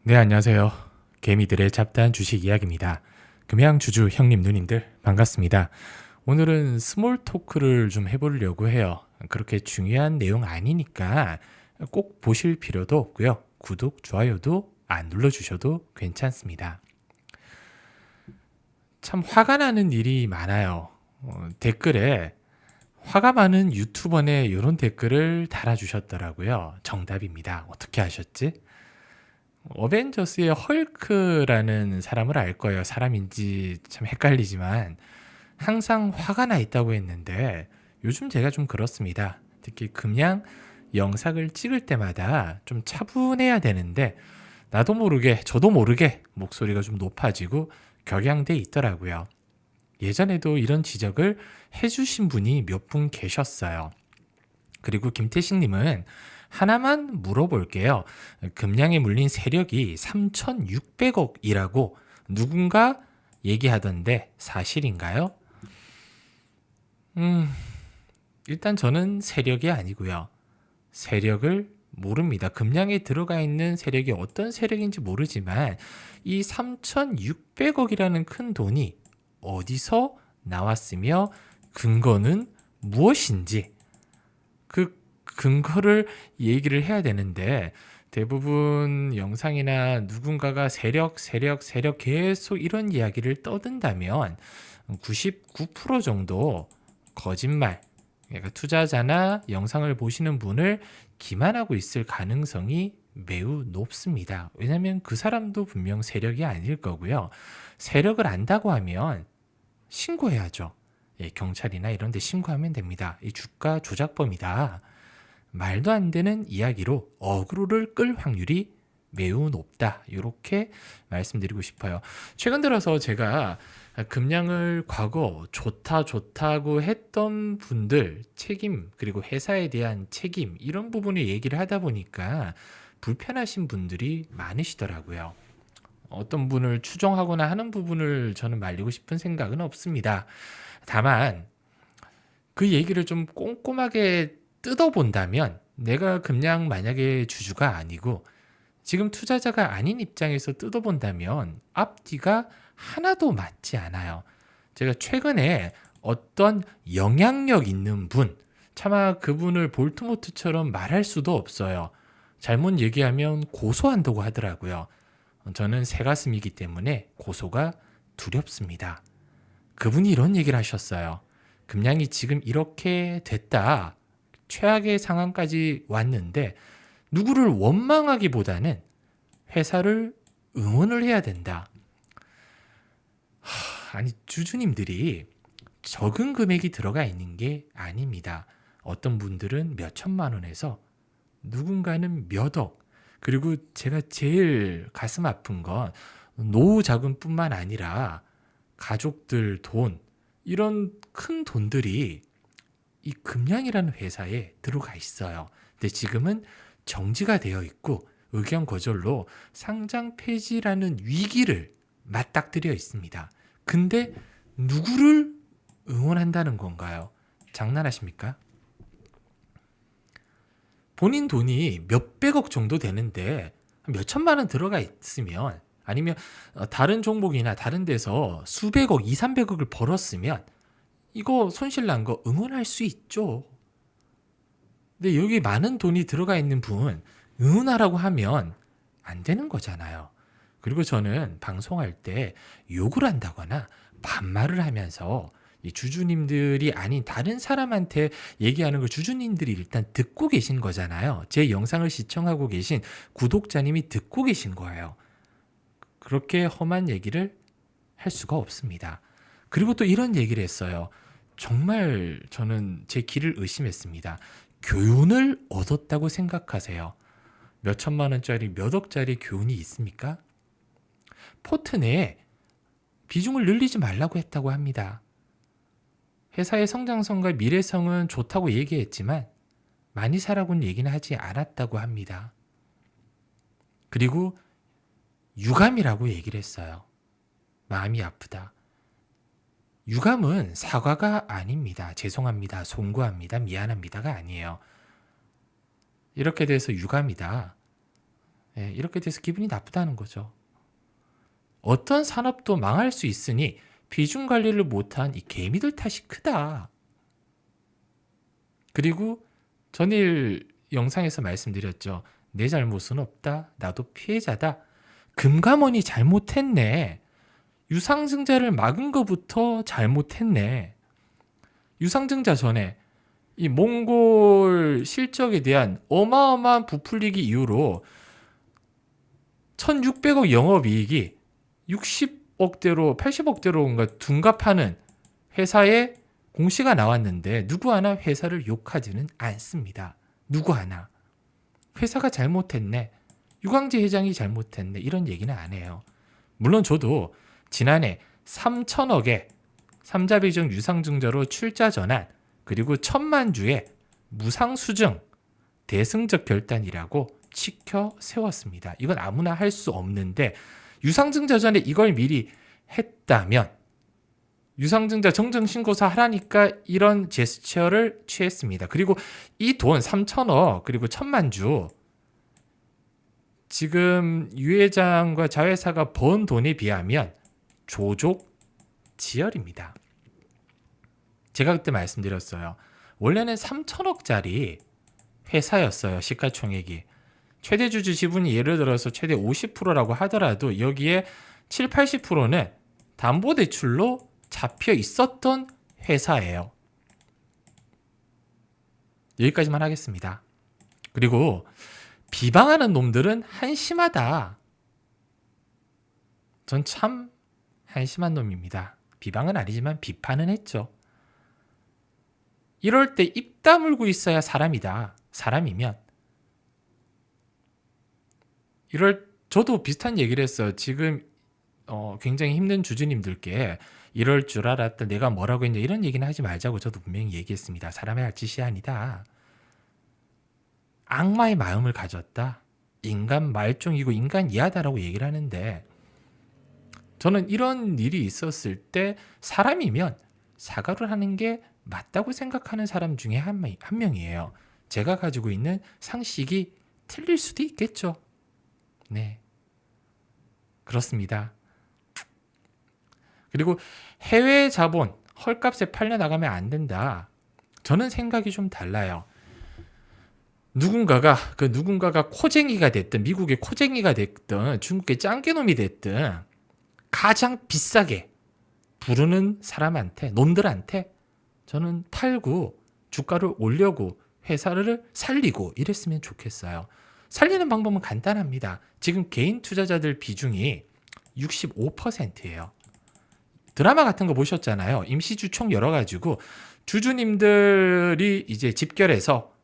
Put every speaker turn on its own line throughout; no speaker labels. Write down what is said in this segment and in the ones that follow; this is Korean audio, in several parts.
네, 안녕하세요. 개미들의 잡다한 주식 이야기입니다. 금양주주 형님 누님들 반갑습니다. 오늘은 스몰 토크를 좀 해보려고 해요. 그렇게 중요한 내용 아니니까 꼭 보실 필요도 없고요. 구독, 좋아요도 안 눌러주셔도 괜찮습니다. 참 화가 나는 일이 많아요. 댓글에 화가 많은 유튜버네 이런 댓글을 달아주셨더라고요. 정답입니다. 어떻게 하셨지? 어벤져스의 헐크라는 사람을 알 거예요. 사람인지 참 헷갈리지만 항상 화가 나 있다고 했는데 요즘 제가 좀 그렇습니다. 특히 금양 영상을 찍을 때마다 좀 차분해야 되는데 나도 모르게 저도 모르게 목소리가 좀 높아지고 격양돼 있더라고요. 예전에도 이런 지적을 해주신 분이 몇 분 계셨어요. 그리고 김태식님은 하나만 물어볼게요. 금량에 물린 세력이 3,600억이라고 누군가 얘기하던데 사실인가요? 일단 저는 세력이 아니고요. 세력을 모릅니다. 금량에 들어가 있는 세력이 어떤 세력인지 모르지만 이 3,600억이라는 큰 돈이 어디서 나왔으며 근거는 무엇인지 그 근거를 얘기를 해야 되는데 대부분 영상이나 누군가가 세력 계속 이런 이야기를 떠든다면 99% 정도 거짓말, 그러니까 투자자나 영상을 보시는 분을 기만하고 있을 가능성이 매우 높습니다. 왜냐하면 그 사람도 분명 세력이 아닐 거고요. 세력을 안다고 하면 신고해야죠. 예, 경찰이나 이런 데 신고하면 됩니다. 이 주가 조작범이다. 말도 안 되는 이야기로 어그로를 끌 확률이 매우 높다. 이렇게 말씀드리고 싶어요. 최근 들어서 제가 금량을 과거 좋다고 했던 분들 책임 그리고 회사에 대한 책임 이런 부분을 얘기를 하다 보니까 불편하신 분들이 많으시더라고요. 어떤 분을 추종하거나 하는 부분을 저는 말리고 싶은 생각은 없습니다. 다만 그 얘기를 좀 꼼꼼하게 뜯어본다면 내가 금량 만약에 주주가 아니고 지금 투자자가 아닌 입장에서 뜯어본다면 앞뒤가 하나도 맞지 않아요. 제가 최근에 어떤 영향력 있는 분, 차마 그분을 볼트모트처럼 말할 수도 없어요. 잘못 얘기하면 고소한다고 하더라고요. 저는 새가슴이기 때문에 고소가 두렵습니다. 그분이 이런 얘기를 하셨어요. 금량이 지금 이렇게 됐다. 최악의 상황까지 왔는데 누구를 원망하기보다는 회사를 응원을 해야 된다. 아니 주주님들이 적은 금액이 들어가 있는 게 아닙니다. 어떤 분들은 몇 천만 원에서 누군가는 몇 억. 그리고 제가 제일 가슴 아픈 건 노후 자금뿐만 아니라 가족들 돈 이런 큰 돈들이 이 금양이라는 회사에 들어가 있어요. 근데 지금은 정지가 되어 있고 의견 거절로 상장 폐지라는 위기를 맞닥뜨려 있습니다. 근데 누구를 응원한다는 건가요? 장난하십니까? 본인 돈이 몇백억 정도 되는데 몇 천만 원 들어가 있으면 아니면 다른 종목이나 다른 데서 수백억, 2, 300억을 벌었으면 이거 손실 난 거 응원할 수 있죠. 근데 여기 많은 돈이 들어가 있는 분 응원하라고 하면 안 되는 거잖아요. 그리고 저는 방송할 때 욕을 한다거나 반말을 하면서 이 주주님들이 아닌 다른 사람한테 얘기하는 걸 주주님들이 일단 듣고 계신 거잖아요. 제 영상을 시청하고 계신 구독자님이 듣고 계신 거예요. 그렇게 험한 얘기를 할 수가 없습니다. 그리고 또 이런 얘기를 했어요. 정말 저는 제 귀를 의심했습니다. 교훈을 얻었다고 생각하세요? 몇 천만 원짜리, 몇 억짜리 교훈이 있습니까? 포트 내에 비중을 늘리지 말라고 했다고 합니다. 회사의 성장성과 미래성은 좋다고 얘기했지만 많이 사라고는 얘기는 하지 않았다고 합니다. 그리고 유감이라고 얘기를 했어요. 마음이 아프다. 유감은 사과가 아닙니다. 죄송합니다. 송구합니다. 미안합니다가 아니에요. 이렇게 돼서 유감이다. 예, 이렇게 돼서 기분이 나쁘다는 거죠. 어떤 산업도 망할 수 있으니 비중 관리를 못한 이 개미들 탓이 크다. 그리고 전일 영상에서 말씀드렸죠. 내 잘못은 없다. 나도 피해자다. 금감원이 잘못했네. 유상증자를 막은 것부터 잘못했네. 유상증자 전에 이 몽골 실적에 대한 어마어마한 부풀리기 이후로 1600억 영업이익이 60억대로 80억대로 둔갑하는 회사의 공시가 나왔는데 누구 하나 회사를 욕하지는 않습니다. 누구 하나. 회사가 잘못했네. 유광재 회장이 잘못했네. 이런 얘기는 안 해요. 물론 저도 지난해 3천억의 삼자배정 유상증자로 출자 전환 그리고 1,000만 주의 무상수증 대승적 결단이라고 치켜 세웠습니다. 이건 아무나 할 수 없는데 유상증자 전에 이걸 미리 했다면 유상증자 정정신고서 하라니까 이런 제스처를 취했습니다. 그리고 이 돈 3천억 그리고 1,000만 주 지금 유 회장과 자회사가 번 돈에 비하면 조족지열입니다. 제가 그때 말씀드렸어요. 원래는 3천억짜리 회사였어요. 시가총액이. 최대 주주 지분이 예를 들어서 최대 50%라고 하더라도 여기에 7, 80%는 담보대출로 잡혀 있었던 회사예요. 여기까지만 하겠습니다. 그리고 비방하는 놈들은 한심하다. 전 참 한심한 놈입니다. 비방은 아니지만 비판은 했죠. 이럴 때 입 다물고 있어야 사람이다. 사람이면. 저도 비슷한 얘기를 했어요. 지금 굉장히 힘든 주주님들께 이럴 줄 알았다. 내가 뭐라고 했냐. 이런 얘기는 하지 말자고 저도 분명히 얘기했습니다. 사람의 할 짓이 아니다. 악마의 마음을 가졌다. 인간 말종이고 인간 이하다라고 얘기를 하는데 저는 이런 일이 있었을 때 사람이면 사과를 하는 게 맞다고 생각하는 사람 중에 한 명이에요. 제가 가지고 있는 상식이 틀릴 수도 있겠죠. 네. 그렇습니다. 그리고 해외 자본 헐값에 팔려나가면 안 된다. 저는 생각이 좀 달라요. 누군가가 코쟁이가 됐든 미국의 코쟁이가 됐든 중국의 짱깨놈이 됐든 가장 비싸게 부르는 사람한테 놈들한테 저는 팔고 주가를 올려고 회사를 살리고 이랬으면 좋겠어요. 살리는 방법은 간단합니다. 지금 개인 투자자들 비중이 65%예요. 드라마 같은 거 보셨잖아요. 임시주총 열어가지고 주주님들이 이제 집결해서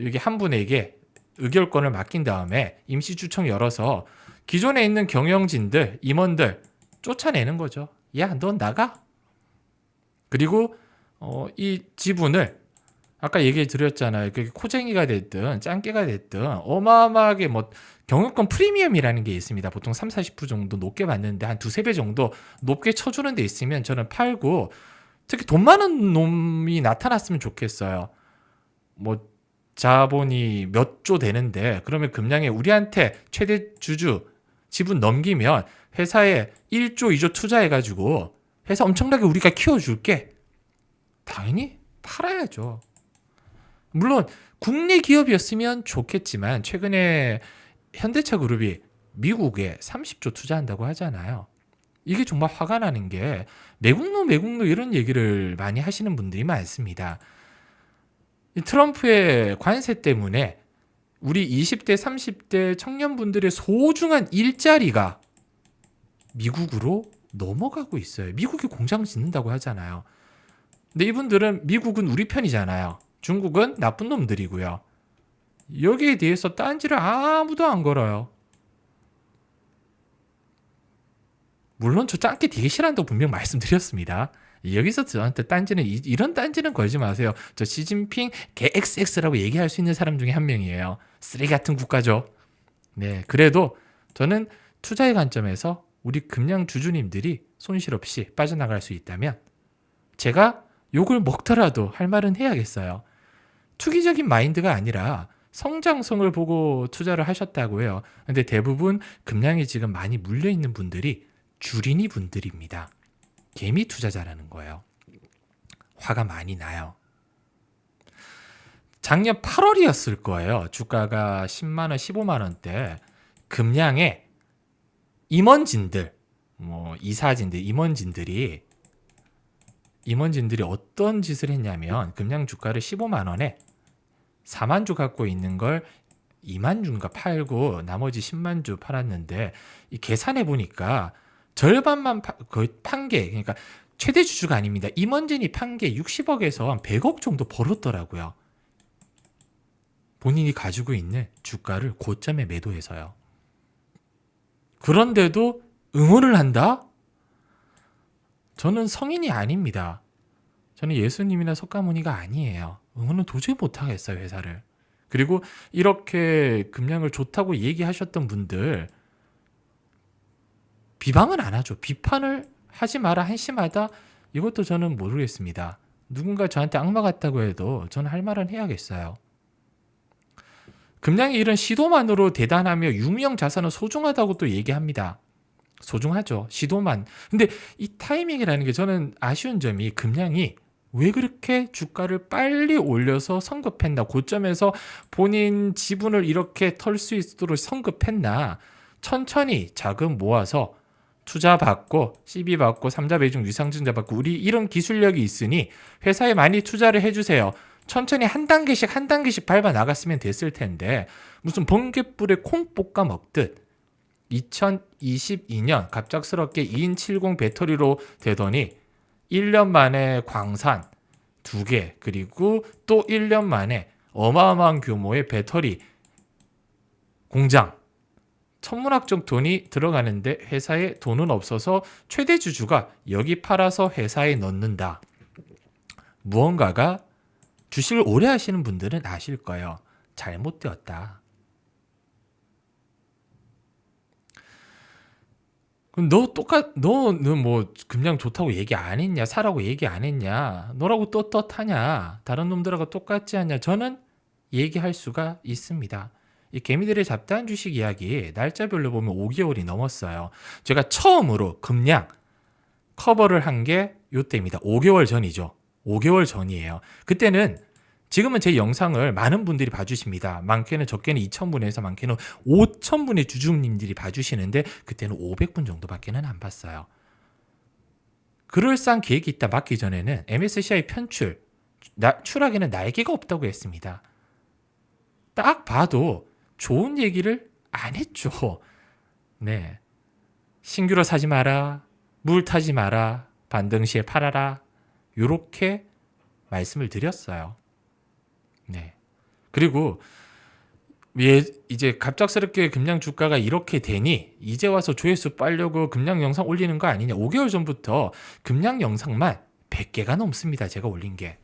여기 한 분에게 의결권을 맡긴 다음에 임시주총 열어서 기존에 있는 경영진들, 임원들 쫓아내는 거죠. 야, 넌 나가. 그리고 이 지분을 아까 얘기 드렸잖아요. 코쟁이가 됐든 짱깨가 됐든 어마어마하게 경영권 프리미엄이라는 게 있습니다. 보통 3, 40% 정도 높게 받는데 한 두세 배 정도 높게 쳐주는 데 있으면 저는 팔고 특히 돈 많은 놈이 나타났으면 좋겠어요. 자본이 몇 조 되는데 그러면 금량에 우리한테 최대 주주 지분 넘기면 회사에 1조, 2조 투자해가지고 회사 엄청나게 우리가 키워줄게. 당연히 팔아야죠. 물론 국내 기업이었으면 좋겠지만 최근에 현대차 그룹이 미국에 30조 투자한다고 하잖아요. 이게 정말 화가 나는 게 매국노 이런 얘기를 많이 하시는 분들이 많습니다. 이 트럼프의 관세 때문에 우리 20대, 30대 청년분들의 소중한 일자리가 미국으로 넘어가고 있어요. 미국이 공장 짓는다고 하잖아요. 근데 이분들은 미국은 우리 편이잖아요. 중국은 나쁜 놈들이고요. 여기에 대해서 딴지를 아무도 안 걸어요. 물론 저 짱깨 되게 싫어한다고 분명 말씀드렸습니다. 여기서 저한테 딴지는 이런 딴지는 걸지 마세요. 저 시진핑 개 XX라고 얘기할 수 있는 사람 중에 한 명이에요. 쓰레기 같은 국가죠. 네, 그래도 저는 투자의 관점에서 우리 금양 주주님들이 손실 없이 빠져나갈 수 있다면 제가 욕을 먹더라도 할 말은 해야겠어요. 투기적인 마인드가 아니라 성장성을 보고 투자를 하셨다고 해요. 근데 대부분 금량이 지금 많이 물려있는 분들이 주린이 분들입니다. 개미 투자자라는 거예요. 화가 많이 나요. 작년 8월이었을 거예요. 주가가 10만 원, 15만 원대 금량의 임원진들, 이사진들, 임원진들이 어떤 짓을 했냐면 금량 주가를 15만 원에 4만 주 갖고 있는 걸 2만 주인가 팔고 나머지 10만 주 팔았는데 이 계산해 보니까 절반만 거의 판 게, 그러니까 최대 주주가 아닙니다. 임원진이 판 게 60억에서 한 100억 정도 벌었더라고요. 본인이 가지고 있는 주가를 고점에 매도해서요. 그런데도 응원을 한다? 저는 성인이 아닙니다. 저는 예수님이나 석가모니가 아니에요. 응원은 도저히 못하겠어요, 회사를. 그리고 이렇게 금량을 좋다고 얘기하셨던 분들 비방은 안 하죠. 비판을 하지 마라 한심하다? 이것도 저는 모르겠습니다. 누군가 저한테 악마 같다고 해도 저는 할 말은 해야겠어요. 금량이 이런 시도만으로 대단하며 유명 자산은 소중하다고 또 얘기합니다. 소중하죠. 시도만. 근데 이 타이밍이라는 게 저는 아쉬운 점이 금량이 왜 그렇게 주가를 빨리 올려서 성급했나, 고점에서 본인 지분을 이렇게 털 수 있도록 성급했나, 천천히 자금 모아서 투자 받고 CB 받고 3자 배중 유상증자 받고 우리 이런 기술력이 있으니 회사에 많이 투자를 해주세요. 천천히 한 단계씩 밟아 나갔으면 됐을 텐데 무슨 번갯불에 콩 볶아 먹듯 2022년 갑작스럽게 2인70 배터리로 되더니 1년 만에 광산 2개 그리고 또 1년 만에 어마어마한 규모의 배터리 공장 천문학적 돈이 들어가는데 회사에 돈은 없어서 최대 주주가 여기 팔아서 회사에 넣는다. 무언가가 주식을 오래 하시는 분들은 아실 거예요. 잘못되었다. 그럼 너는 뭐 금량 좋다고 얘기 안 했냐? 사라고 얘기 안 했냐? 너라고 떳떳하냐? 다른 놈들하고 똑같지 않냐? 저는 얘기할 수가 있습니다. 이 개미들의 잡다한 주식 이야기 날짜별로 보면 5개월이 넘었어요. 제가 처음으로 금량 커버를 한 게 요때입니다. 5개월 전이죠. 5개월 전이에요. 그때는 지금은 제 영상을 많은 분들이 봐주십니다. 많게는 적게는 2,000분에서 많게는 5,000분의 주주님들이 봐주시는데 그때는 500분 정도밖에는 안 봤어요. 그럴싸한 계획이 있다 맞기 전에는 MSCI 편출, 추락에는 날개가 없다고 했습니다. 딱 봐도 좋은 얘기를 안 했죠. 네, 신규로 사지 마라, 물 타지 마라, 반등시에 팔아라 이렇게 말씀을 드렸어요. 네. 그리고 이제 갑작스럽게 금량 주가가 이렇게 되니 이제 와서 조회수 빨려고 금량 영상 올리는 거 아니냐. 5개월 전부터 금량 영상만 100개가 넘습니다. 제가 올린 게.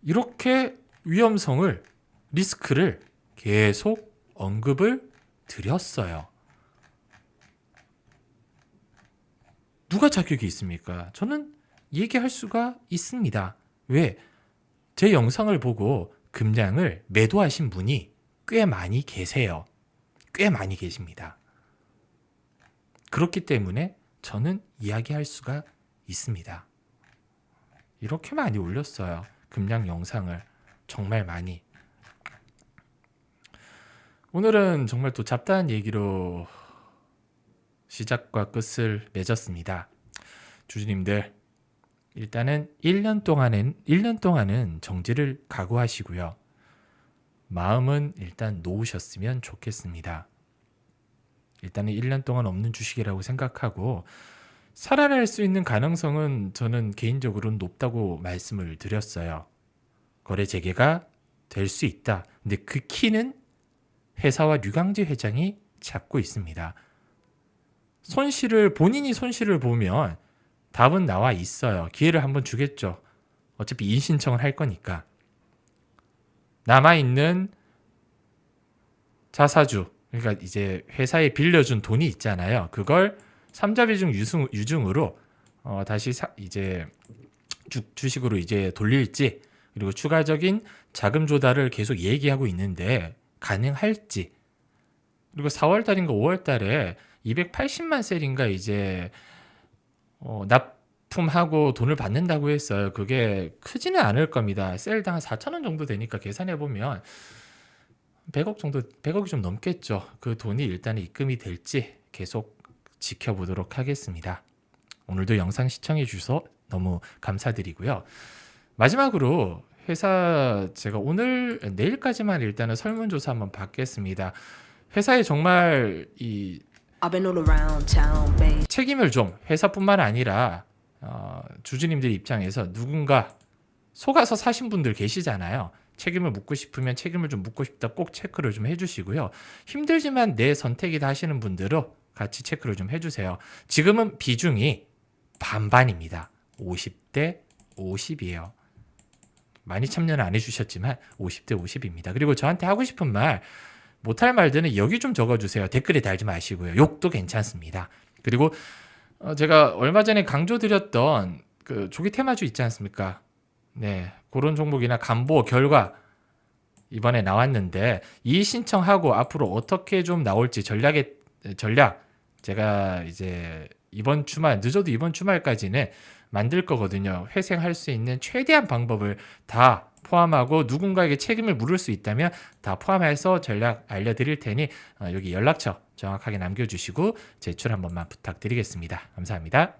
이렇게 위험성을 리스크를 계속 언급을 드렸어요. 누가 자격이 있습니까? 저는 얘기할 수가 있습니다. 왜? 제 영상을 보고 금량을 매도하신 분이 꽤 많이 계세요. 꽤 많이 계십니다. 그렇기 때문에 저는 이야기할 수가 있습니다. 이렇게 많이 올렸어요. 금량 영상을. 정말 많이. 오늘은 정말 또 잡다한 얘기로 시작과 끝을 맺었습니다. 주주님들, 일단은 1년 동안은 정지를 각오하시고요. 마음은 일단 놓으셨으면 좋겠습니다. 일단은 1년 동안 없는 주식이라고 생각하고 살아날 수 있는 가능성은 저는 개인적으로는 높다고 말씀을 드렸어요. 거래 재개가 될 수 있다. 근데 그 키는 회사와 류강재 회장이 잡고 있습니다. 본인이 손실을 보면 답은 나와 있어요. 기회를 한번 주겠죠. 어차피 이의 신청을 할 거니까. 남아있는 자사주, 그러니까 이제 회사에 빌려준 돈이 있잖아요. 그걸 3자 배중 유증으로 다시 이제 주식으로 이제 돌릴지 그리고 추가적인 자금 조달을 계속 얘기하고 있는데 가능할지, 그리고 4월 달인가 5월 달에 280만 셀인가 이제 납품하고 돈을 받는다고 했어요. 그게 크지는 않을 겁니다. 셀당 한 4,000원 정도 되니까 계산해 보면 100억 정도, 100억이 좀 넘겠죠. 그 돈이 일단 입금이 될지 계속 지켜보도록 하겠습니다. 오늘도 영상 시청해 주셔서 너무 감사드리고요. 마지막으로 회사 제가 오늘 내일까지만 일단은 설문조사 한번 받겠습니다. 회사에 정말 이
I've been all around town, babe.
책임을 좀, 회사뿐만 아니라 주주님들 입장에서 누군가 속아서 사신 분들 계시잖아요. 책임을 묻고 싶으면 책임을 좀 묻고 싶다 꼭 체크를 좀 해주시고요. 힘들지만 내 선택이다 하시는 분들은 같이 체크를 좀 해주세요. 지금은 비중이 반반입니다. 50대 50이에요. 많이 참여는 안 해주셨지만 50대 50입니다. 그리고 저한테 하고 싶은 말, 못할 말들은 여기 좀 적어주세요. 댓글에 달지 마시고요. 욕도 괜찮습니다. 그리고 제가 얼마 전에 강조드렸던 그 조기 테마주 있지 않습니까? 네, 그런 종목이나 간보 결과 이번에 나왔는데 이 신청하고 앞으로 어떻게 좀 나올지 전략 제가 이제 이번 주말, 늦어도 이번 주말까지는 만들 거거든요. 회생할 수 있는 최대한 방법을 다 포함하고 누군가에게 책임을 물을 수 있다면 다 포함해서 전략 알려드릴 테니 여기 연락처 정확하게 남겨주시고 제출 한 번만 부탁드리겠습니다. 감사합니다.